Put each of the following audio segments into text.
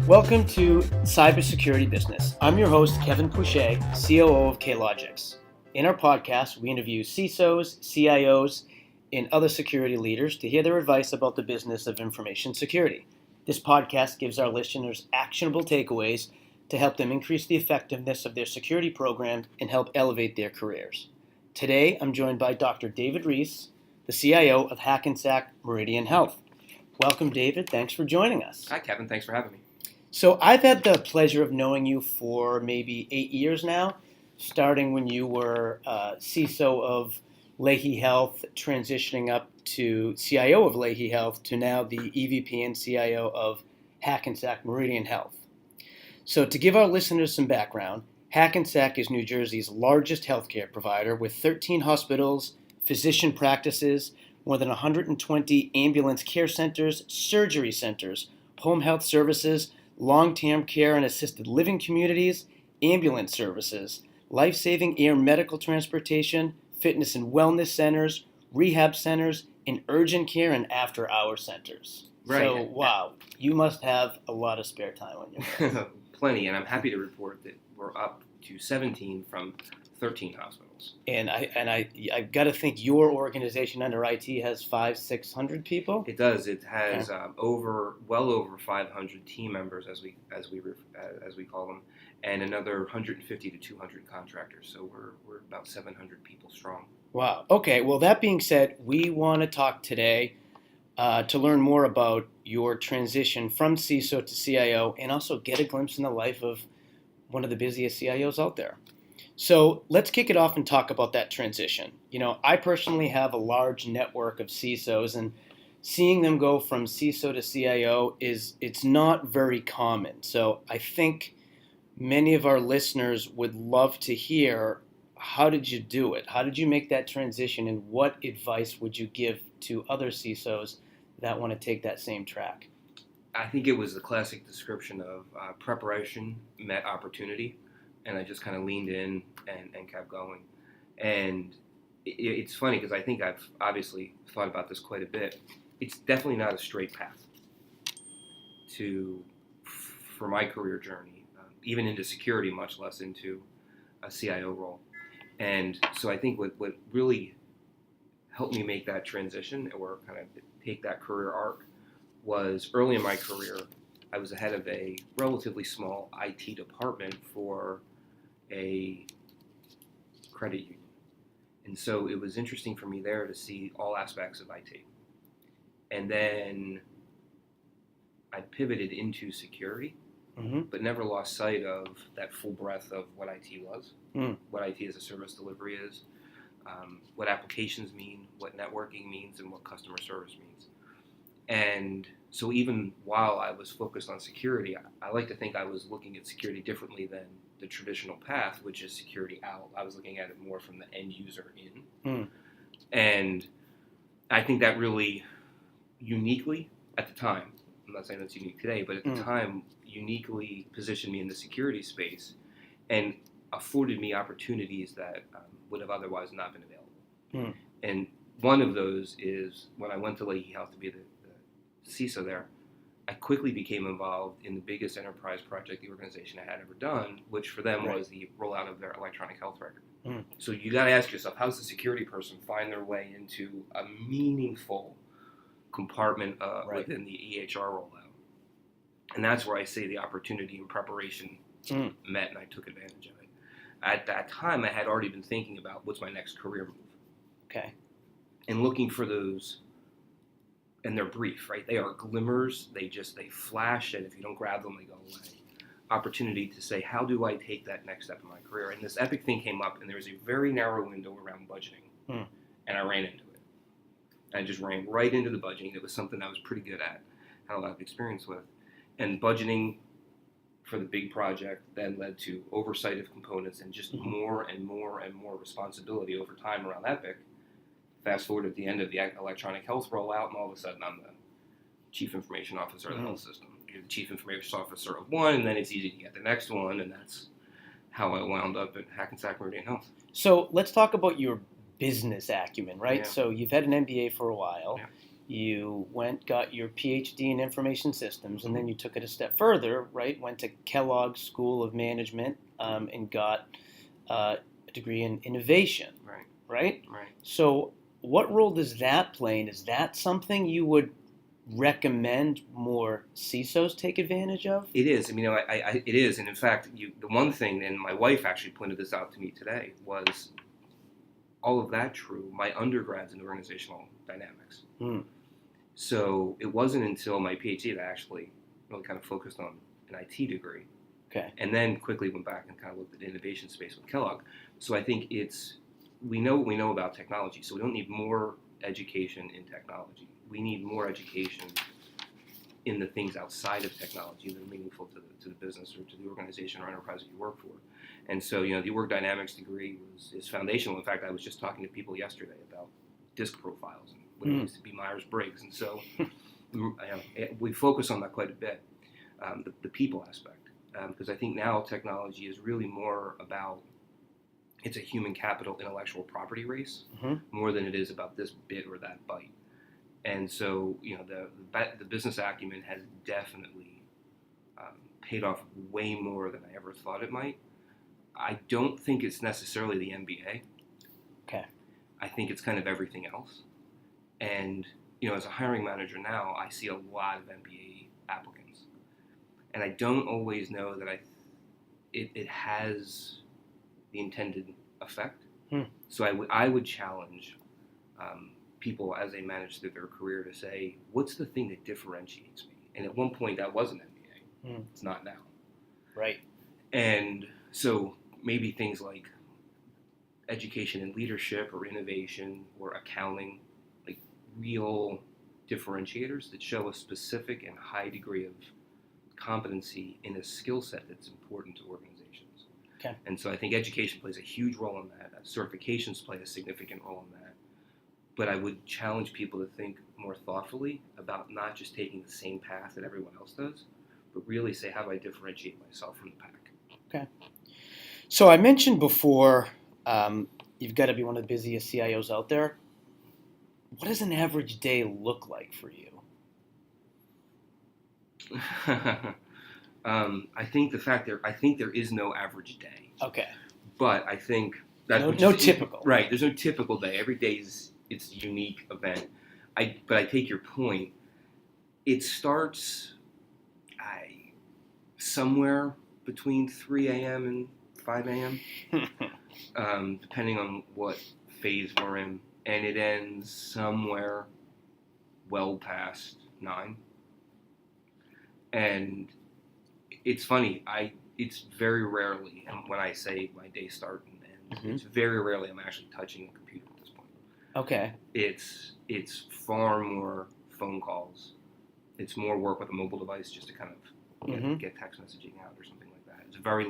Welcome to Cybersecurity Business. I'm your host, Kevin Pouche, COO of logix. In our podcast, we interview CISOs, CIOs, and other security leaders to hear their advice about the business of information security. This podcast gives our listeners actionable takeaways to help them increase the effectiveness of their security program and help elevate their careers. Today, I'm joined by Dr. David Reis, the CIO of Hackensack Meridian Health. Welcome, David. Thanks for joining us. Hi, Kevin. Thanks for having me. So I've had the pleasure of knowing you for maybe 8 years now, starting when you were CISO of Leahy Health, transitioning up to CIO of Leahy Health, to now the EVP and CIO of Hackensack Meridian Health. So to give our listeners some background, Hackensack is New Jersey's largest healthcare provider with 13 hospitals, physician practices, more than 120 ambulance care centers, surgery centers, home health services, long-term care and assisted living communities, ambulance services, life-saving air medical transportation, fitness and wellness centers, rehab centers, and urgent care and after-hour centers. Right. So, wow, you must have a lot of spare time on your hands. Plenty, and I'm happy to report that we're up to 17 from 13 hospitals. And I've got to think your organization under IT has 500-600 people. It does. It has well over 500 team members, as we call them, and another 150 to 200 contractors. So we're about 700 people strong. Wow. Okay. Well, that being said, we want to talk today to learn more about your transition from CISO to CIO, and also get a glimpse in the life of one of the busiest CIOs out there. So let's kick it off and talk about that transition. You know, I personally have a large network of CISOs, and seeing them go from CISO to CIO it's not very common. So I think many of our listeners would love to hear, how did you do it? How did you make that transition, and what advice would you give to other CISOs that want to take that same track? I think it was the classic description of preparation met opportunity. And I just kind of leaned in and kept going. And it's funny because I think I've obviously thought about this quite a bit. It's definitely not a straight path for my career journey, even into security, much less into a CIO role. And so I think what really helped me make that transition, or kind of take that career arc, was early in my career, I was the head of a relatively small IT department for a credit union. And so it was interesting for me there to see all aspects of IT. And then I pivoted into security, but never lost sight of that full breadth of what IT was, what IT as a service delivery is, what applications mean, what networking means, and what customer service means. And so even while I was focused on security, I like to think I was looking at security differently than the traditional path, which is security out. I was looking at it more from the end user in. And I think that really uniquely, at the time, I'm not saying that's unique today, but at the time, uniquely positioned me in the security space and afforded me opportunities that would have otherwise not been available. And one of those is when I went to Leahy Health to be the CISO there, I quickly became involved in the biggest enterprise project the organization had ever done, which for them was the rollout of their electronic health record. So you got to ask yourself, how does the security person find their way into a meaningful compartment within the EHR rollout? And that's where I say the opportunity and preparation met, and I took advantage of it. At that time, I had already been thinking about what's my next career move. Okay. And looking for those. And they're brief, right? They are glimmers. They flash, and if you don't grab them, they go away. Opportunity to say, how do I take that next step in my career? And this epic thing came up, and there was a very narrow window around budgeting, and I ran into it. I just ran right into the budgeting. It was something I was pretty good at, had a lot of experience with. And budgeting for the big project then led to oversight of components and just more and more and more responsibility over time around Epic. Fast forward at the end of the electronic health rollout, and all of a sudden I'm the chief information officer of the health system. You're the chief information officer of one, and then it's easy to get the next one, and that's how I wound up at Hackensack Meridian Health. So let's talk about your business acumen, right? Yeah. So you've had an MBA for a while. Yeah. You got your PhD in information systems, and then you took it a step further, right? Went to Kellogg School of Management and got a degree in innovation, Right. right? Right. So, what role does that play? And is that something you would recommend more CISOs take advantage of? It is. I mean, it is. And in fact, the one thing, and my wife actually pointed this out to me today, was all of that true. My undergrad's in organizational dynamics. So it wasn't until my PhD that I actually really kind of focused on an IT degree. Okay. And then quickly went back and kind of looked at the innovation space with Kellogg. So I think we know what we know about technology, so we don't need more education in technology. We need more education in the things outside of technology that are meaningful to the business or to the organization or enterprise that you work for. And so, the org dynamics degree is foundational. In fact, I was just talking to people yesterday about disk profiles and what it used to be Myers-Briggs. And so we focus on that quite a bit, the people aspect. Because I think now technology is really more about, it's a human capital intellectual property race more than it is about this bit or that byte. And so, the business acumen has definitely paid off way more than I ever thought it might. I don't think it's necessarily the MBA. Okay. I think it's kind of everything else. And, as a hiring manager now, I see a lot of MBA applicants. And I don't always know that it has the intended effect. So I would challenge people as they manage through their career to say, what's the thing that differentiates me? And at one point that was an MBA. It's not now. Right. And so maybe things like education in leadership or innovation or accounting, like real differentiators that show a specific and high degree of competency in a skill set that's important to organizations. Okay. And so I think education plays a huge role in that. Certifications play a significant role in that. But I would challenge people to think more thoughtfully about not just taking the same path that everyone else does, but really say, how do I differentiate myself from the pack? Okay. So I mentioned before, you've got to be one of the busiest CIOs out there. What does an average day look like for you? I think there is no average day. Okay. But I think that no typical. Right. There's no typical day. Every day it's a unique event. But I take your point. It starts somewhere between 3 a.m. and 5 a.m. Depending on what phase we're in, and it ends somewhere well past 9. And it's funny. It's very rarely, and when I say my day start and end, it's very rarely I'm actually touching a computer at this point. Okay. It's far more phone calls. It's more work with a mobile device just to kind of get text messaging out or something like that. It's very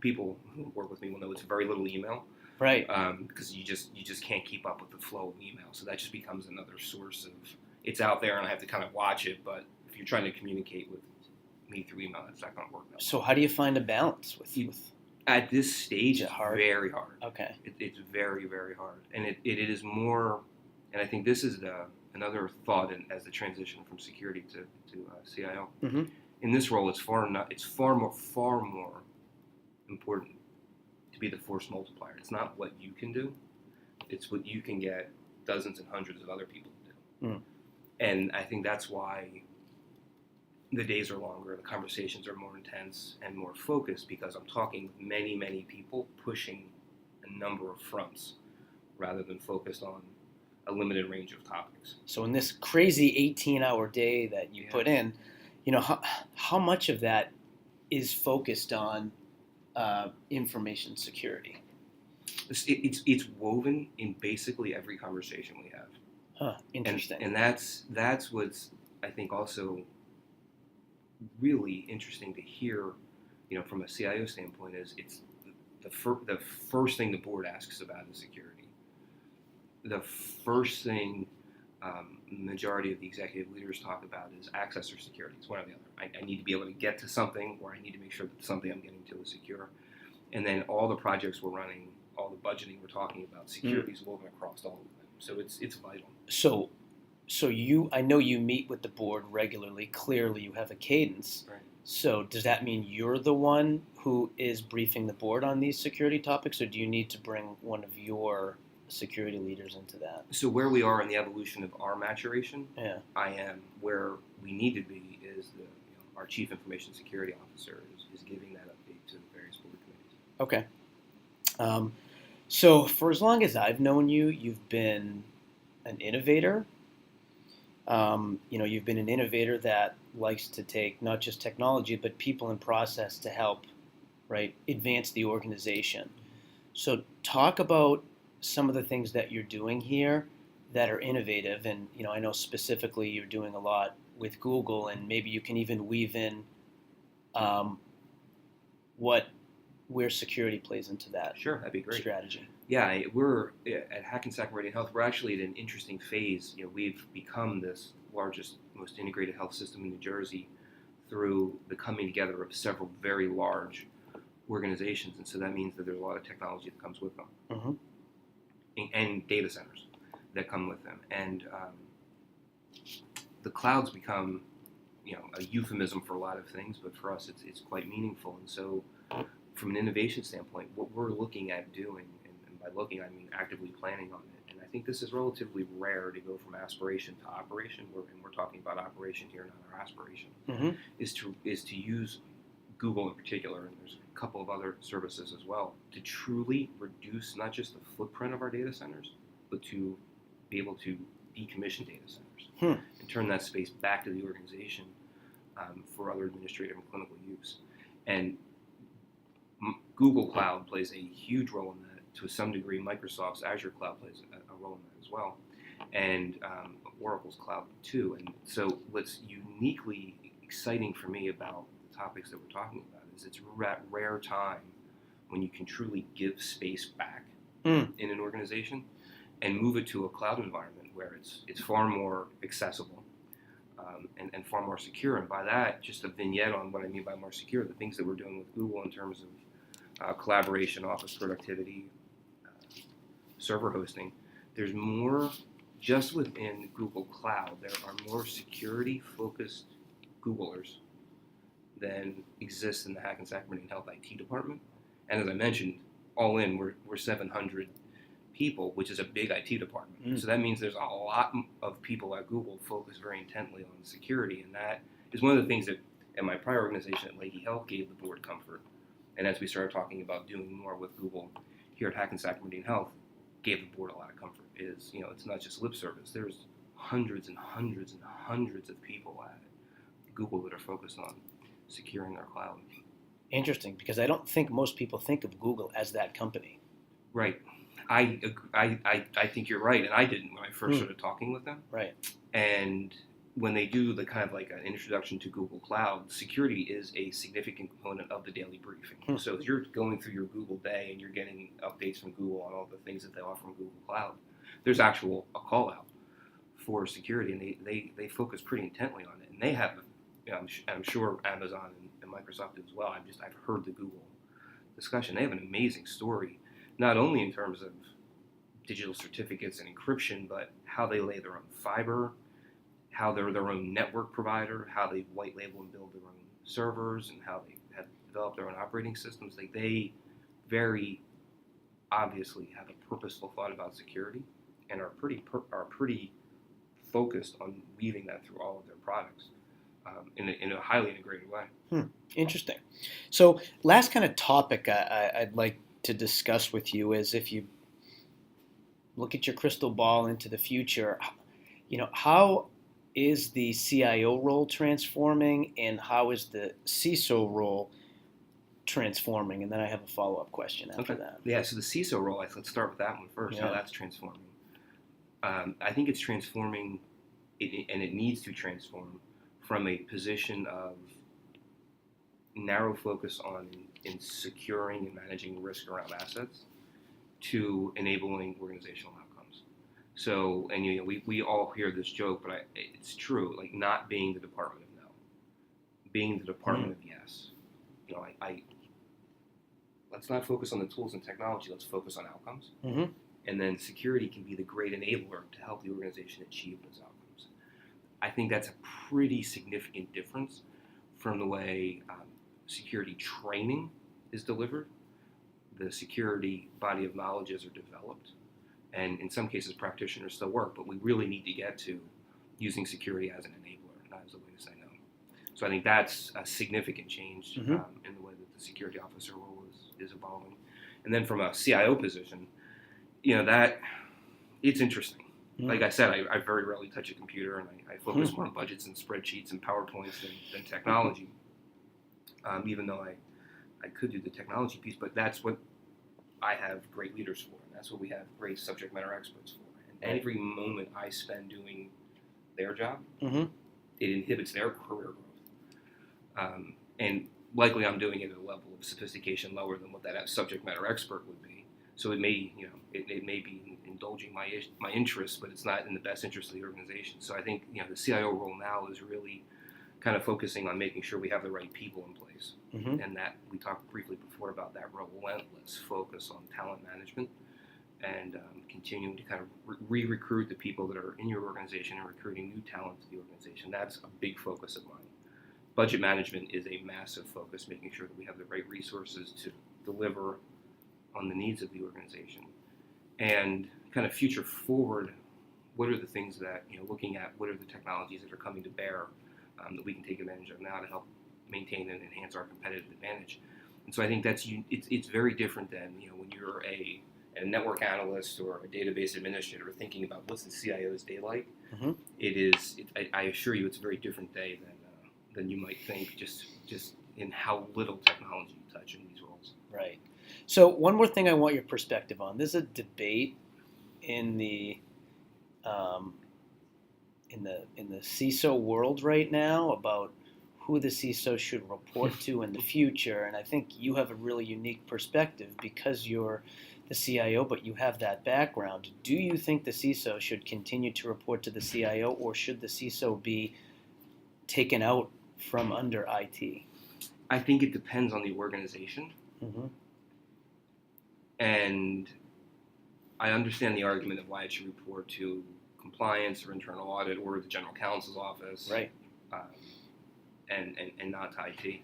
people who work with me will know it's very little email, right? Because you just can't keep up with the flow of email. So that just becomes another source of, it's out there and I have to kind of watch it. But if you're trying to communicate with me through email, that's not going to work. So how do you find a balance with at this stage? It's hard. Very hard. Okay. It's very, very hard, and it is more. And I think this is another thought as the transition from security to CIO. In this role, it's far more important to be the force multiplier. It's not what you can do; it's what you can get dozens and hundreds of other people to do. And I think that's why the days are longer, the conversations are more intense and more focused, because I'm talking with many, many people pushing a number of fronts rather than focused on a limited range of topics. So in this crazy 18-hour day that you put in, how much of that is focused on information security? It's woven in basically every conversation we have. Huh, interesting. And that's what's, I think, also really interesting to hear, from a CIO standpoint, is it's the first thing the board asks about is security. The first thing majority of the executive leaders talk about is access or security. It's one or the other. I need to be able to get to something, or I need to make sure that something I'm getting to is secure. And then all the projects we're running, all the budgeting we're talking about, security is woven across all of them. So it's vital. So So I know you meet with the board regularly. Clearly, you have a cadence. Right. So does that mean you're the one who is briefing the board on these security topics, or do you need to bring one of your security leaders into that? So where we are in the evolution of our maturation, Yeah. I am where we need to be is our chief information security officer is giving that update to the various board committees. Okay. So for as long as I've known you, you've been an innovator. You've been an innovator that likes to take not just technology but people and process to help, right, advance the organization. So talk about some of the things that you're doing here that are innovative, and I know specifically you're doing a lot with Google, and maybe you can even weave in where security plays into that. Sure, that'd be great. Strategy. Yeah, we're at Hackensack Meridian Health. We're actually at an interesting phase. We've become this largest, most integrated health system in New Jersey through the coming together of several very large organizations, and so that means that there's a lot of technology that comes with them, and data centers that come with them, and the cloud's become, a euphemism for a lot of things, but for us, it's quite meaningful, and so. From an innovation standpoint, what we're looking at doing, and by looking I mean actively planning on it, and I think this is relatively rare to go from aspiration to operation, and we're talking about operation here, not our aspiration, is to use Google in particular, and there's a couple of other services as well, to truly reduce not just the footprint of our data centers, but to be able to decommission data centers and turn that space back to the organization for other administrative and clinical use. And Google Cloud plays a huge role in that. To some degree, Microsoft's Azure Cloud plays a role in that as well, and Oracle's Cloud too. And so what's uniquely exciting for me about the topics that we're talking about is it's that rare time when you can truly give space back in an organization and move it to a cloud environment where it's far more accessible and far more secure. And by that, just a vignette on what I mean by more secure, the things that we're doing with Google in terms of collaboration, office productivity, server hosting. There's more, just within Google Cloud, there are more security-focused Googlers than exists in the Hackensack Meridian Health IT department. And as I mentioned, all in, we're 700 people, which is a big IT department. So that means there's a lot of people at Google focused very intently on security, and that is one of the things that, in my prior organization at Leahy Health, gave the board comfort. And as we started talking about doing more with Google here at Hackensack Meridian Health, gave the board a lot of comfort. It's not just lip service. There's hundreds and hundreds and hundreds of people at Google that are focused on securing their cloud. Interesting, because I don't think most people think of Google as that company. Right. I think you're right, and I didn't when I first started talking with them. Right. And when they do the kind of like an introduction to Google Cloud, security is a significant component of the daily briefing. So if you're going through your Google day and you're getting updates from Google on all the things that they offer in Google Cloud, there's a call out for security, and they focus pretty intently on it. And they have, I'm sure Amazon and Microsoft do as well. I've heard the Google discussion. They have an amazing story, not only in terms of digital certificates and encryption, but how they lay their own fiber, how they're their own network provider, how they white label and build their own servers, and how they have developed their own operating systems. Like, they very obviously have a purposeful thought about security and are pretty focused on weaving that through all of their products in a highly integrated way. Interesting. So last kind of topic I'd like to discuss with you is, if you look at your crystal ball into the future, how is the CIO role transforming, and how is the CISO role transforming? And then I have a follow-up question after that. Yeah, so the CISO role, let's start with that one first, how that's transforming. I think it's transforming, and it needs to transform from a position of narrow focus on in securing and managing risk around assets to enabling organizational outcomes. So, and we all hear this joke, but it's true. Like, not being the department of no, being the department of yes. Let's not focus on the tools and technology. Let's focus on outcomes. And then security can be the great enabler to help the organization achieve those outcomes. I think that's a pretty significant difference from the way security training is delivered. The security body of knowledges are developed, and in some cases practitioners still work, but we really need to get to using security as an enabler, not as a way to say no. So I think that's a significant change in the way that the security officer role is evolving. And then from a CIO position, that it's interesting. Like I said, I very rarely touch a computer, and I focus more on budgets and spreadsheets and PowerPoints than technology, even though I could do the technology piece, but that's what I have great leaders for, and that's what we have great subject matter experts for. And every moment I spend doing their job, it inhibits their career growth. And likely I'm doing it at a level of sophistication lower than what that subject matter expert would be. So it may, it may be indulging my interests, but it's not in the best interest of the organization. So I think, the CIO role now is really kind of focusing on making sure we have the right people in place. And that we talked briefly before about that relentless focus on talent management and continuing to kind of re-recruit the people that are in your organization and recruiting new talent to the organization. That's a big focus of mine. Budget management is a massive focus, making sure that we have the right resources to deliver on the needs of the organization. And kind of future forward, what are the things that, looking at what are the technologies that are coming to bear that we can take advantage of now to help maintain and enhance our competitive advantage. And so I think it's very different than, when you're a network analyst or a database administrator thinking about what's the CIO's day like. I assure you it's a very different day than you might think, just in how little technology you touch in these roles. Right. So one more thing I want your perspective on. There's a debate in the CISO world right now about who the CISO should report to in the future, and I think you have a really unique perspective because you're the CIO, but you have that background. Do you think the CISO should continue to report to the CIO, or should the CISO be taken out from under IT? I think it depends on the organization. And I understand the argument of why it should report to compliance or internal audit or the general counsel's office, right? And not to IT.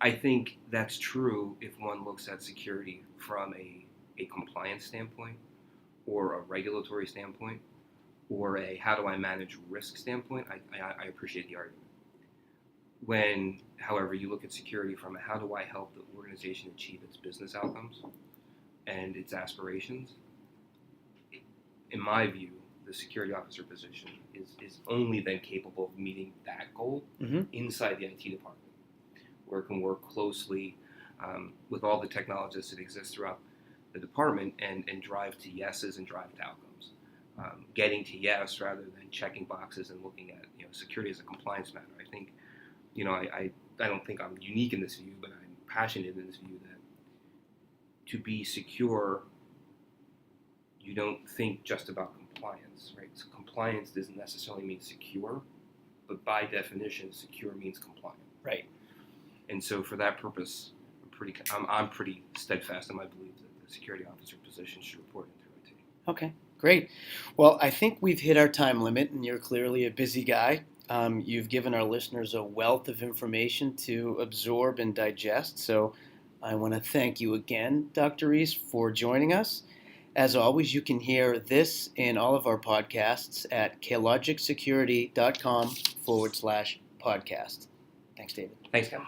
I think that's true if one looks at security from a compliance standpoint, or a regulatory standpoint, or a how do I manage risk standpoint. I appreciate the argument. When, however, you look at security from a how do I help the organization achieve its business outcomes and its aspirations, in my view, the security officer position is only then capable of meeting that goal inside the IT department, where it can work closely with all the technologists that exist throughout the department and drive to yeses and drive to outcomes. Getting to yes rather than checking boxes and looking at security as a compliance matter. I think I don't think I'm unique in this view, but I'm passionate in this view that to be secure, you don't think just about compliance, right? So compliance doesn't necessarily mean secure, but by definition, secure means compliant. Right. And so for that purpose, I'm pretty steadfast in my belief that the security officer position should report into IT. Okay, great. Well, I think we've hit our time limit, and you're clearly a busy guy. You've given our listeners a wealth of information to absorb and digest, so I want to thank you again, Dr. Reis, for joining us. As always, you can hear this in all of our podcasts at klogicsecurity.com/podcast. Thanks, David. Thanks, Kevin.